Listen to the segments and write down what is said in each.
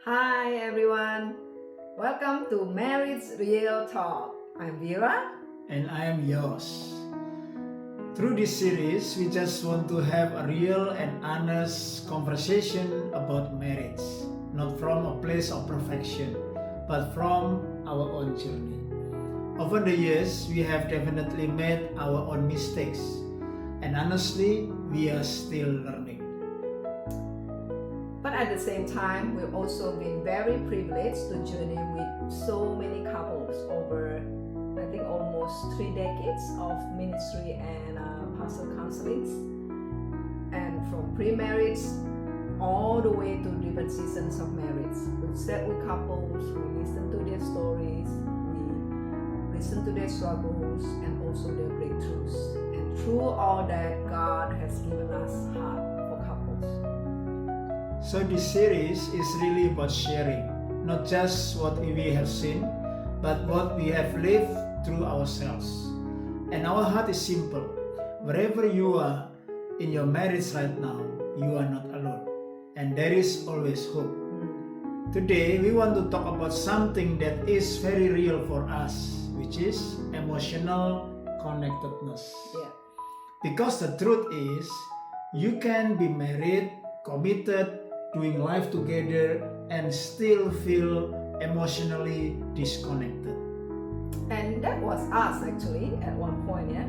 Hi everyone, welcome to Marriage Real Talk. I'm Viera. And I am Yos. Through this series, we just want to have a real and honest conversation about marriage, not from a place of perfection, but from our own journey. Over the years, we have definitely made our own mistakes, and honestly, we are still learning. But at the same time, we've also been very privileged to journey with so many couples over, I think, almost 3 decades of ministry and pastoral counseling. And from pre-marriage all the way to different seasons of marriage. We've sat with couples, we listen to their stories, we listen to their struggles and also their breakthroughs. And through all that, God has given us heart for couples. So this series is really about sharing, not just what we have seen, but what we have lived through ourselves. And our heart is simple. Wherever you are in your marriage right now, you are not alone. And there is always hope. Today, we want to talk about something that is very real for us, which is emotional connectedness. Yeah. Because the truth is, you can be married, committed, doing life together, and still feel emotionally disconnected. And that was us actually at one point, yeah.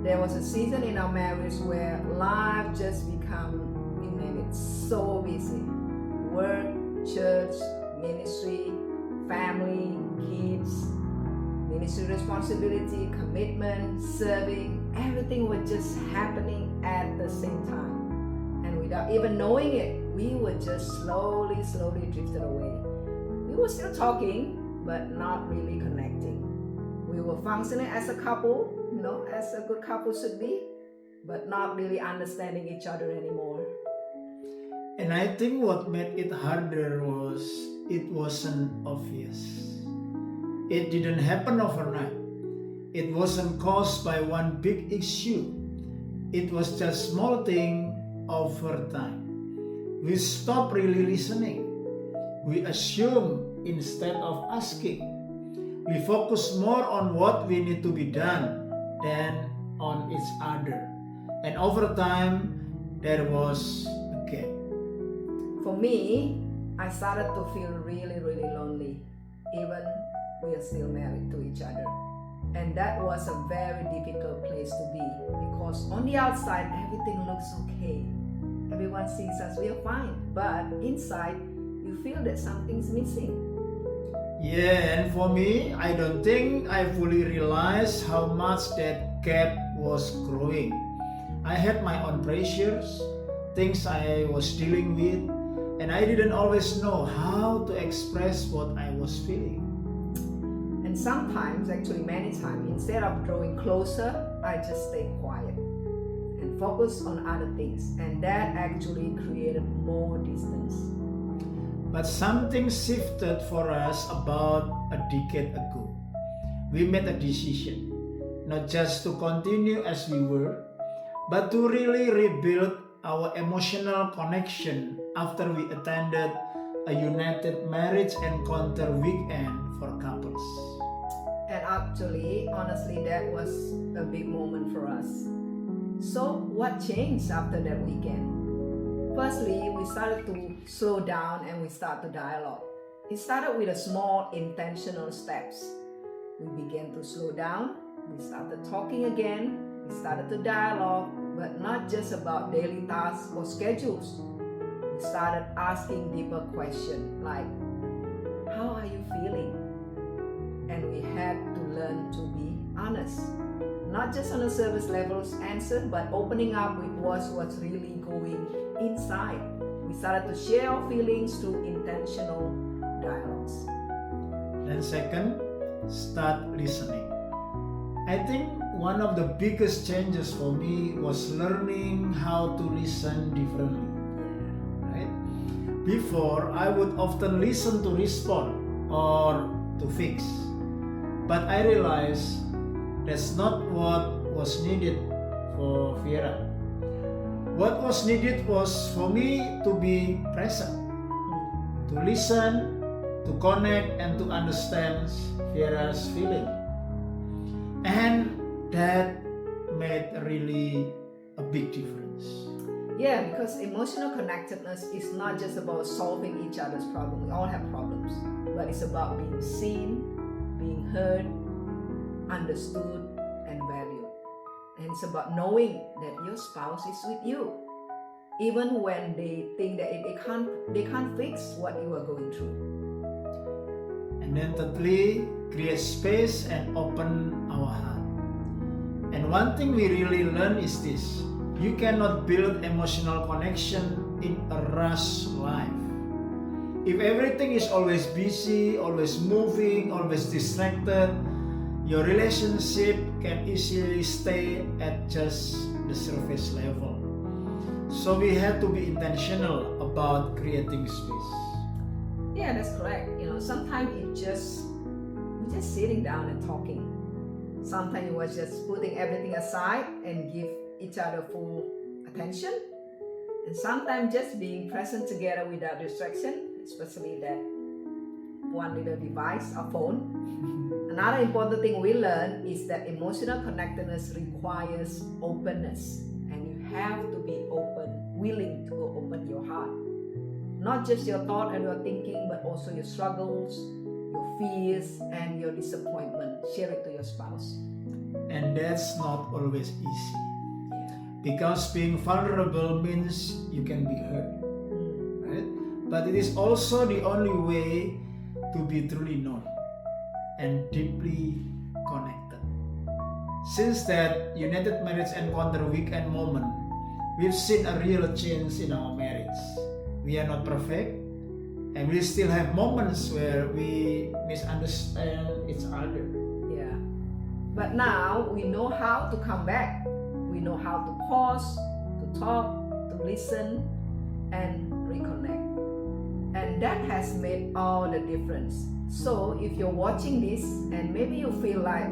There was a season in our marriage where life just become, we name it, so busy. Work, church, ministry, family, kids, ministry responsibility, commitment, serving, everything was just happening at the same time. And without even knowing it, we were just slowly drifted away. We were still talking, but not really connecting. We were functioning as a couple, as a good couple should be, but not really understanding each other anymore. And I think what made it harder was it wasn't obvious. It didn't happen overnight. It wasn't caused by one big issue. It was just small thing over time. We stop really listening. We assume instead of asking. We focus more on what we need to be done than on each other. And over time, there was a gap. For me, I started to feel really lonely, even we are still married to each other. And that was a very difficult place to be because on the outside, everything looks okay. Everyone sees us, we are fine. But inside, you feel that something's missing. Yeah, and for me, I don't think I fully realized how much that gap was growing. I had my own pressures, things I was dealing with, and I didn't always know how to express what I was feeling. And sometimes, actually many times, instead of drawing closer, I just stay quiet and focus on other things. And that actually created more distance. But something shifted for us about a decade ago. We made a decision, not just to continue as we were, but to really rebuild our emotional connection after we attended a United Marriage Encounter weekend for couples. And actually, honestly, that was a big moment for us. So, what changed after that weekend? Firstly, we started to slow down and we start to dialogue. It started with a small intentional steps. We began to slow down, we started talking again, we started to dialogue, but not just about daily tasks or schedules. We started asking deeper questions like, how are you feeling? And we had to learn to be honest. Not just on a surface level's answer, but opening up with what's really going inside. We started to share our feelings through intentional dialogues. And second, start listening. I think one of the biggest changes for me was learning how to listen differently. Right? Before, I would often listen to respond or to fix. But I realized that's not what was needed for Viera. What was needed was for me to be present, to to listen, to connect, and to understand Viera's feeling. And that made really a big difference. Yeah, because emotional connectedness is not just about solving each other's problems. We all have problems, but it's about being seen, being heard, understood, and valued. And it's about knowing that your spouse is with you, even when they think that they can't fix what you are going through. And then thirdly, create space and open our heart. And one thing we really learn is this: you cannot build emotional connection in a rush life. If everything is always busy, always moving, always distracted, your relationship can easily stay at just the surface level. So we have to be intentional about creating space. Yeah, that's correct. Sometimes we're just sitting down and talking. Sometimes you was just putting everything aside and give each other full attention. And sometimes just being present together without distraction, especially that one little device, a phone. Another important thing we learn is that emotional connectedness requires openness. And you have to be open, willing to open your heart. Not just your thought and your thinking, but also your struggles, your fears, and your disappointment. Share it to your spouse. And that's not always easy. Yeah. Because being vulnerable means you can be hurt. Right? But it is also the only way to be truly known and deeply connected. Since that United Marriage Encounter weekend moment, we've seen a real change in our marriage. We are not perfect, and we still have moments where we misunderstand each other. Yeah. But now we know how to come back. We know how to pause, to talk, to listen, and reconnect. And that has made all the difference. So if you're watching this and maybe you feel like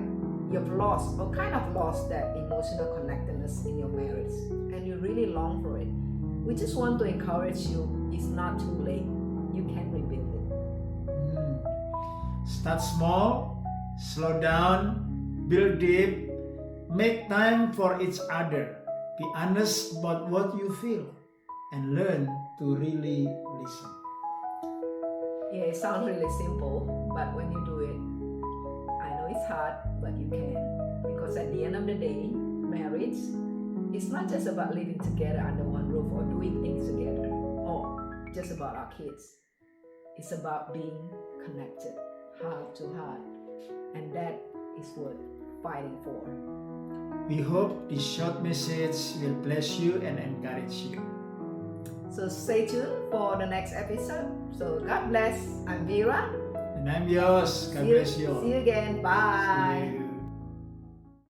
you've lost or kind of lost that emotional connectedness in your marriage and you really long for it, we just want to encourage you, it's not too late. You can rebuild it. Start small, slow down, build deep, make time for each other. Be honest about what you feel and learn to really listen. Yeah, it sounds really simple, but when you do it, I know it's hard, but you can. Because at the end of the day, marriage is not just about living together under one roof or doing things together or just about our kids. It's about being connected, heart to heart, and that is worth fighting for. We hope this short message will bless you and encourage you. So stay tuned for the next episode. So God bless. I'm Viera. And I'm Yos. God bless you all. See you again. Bye. See you.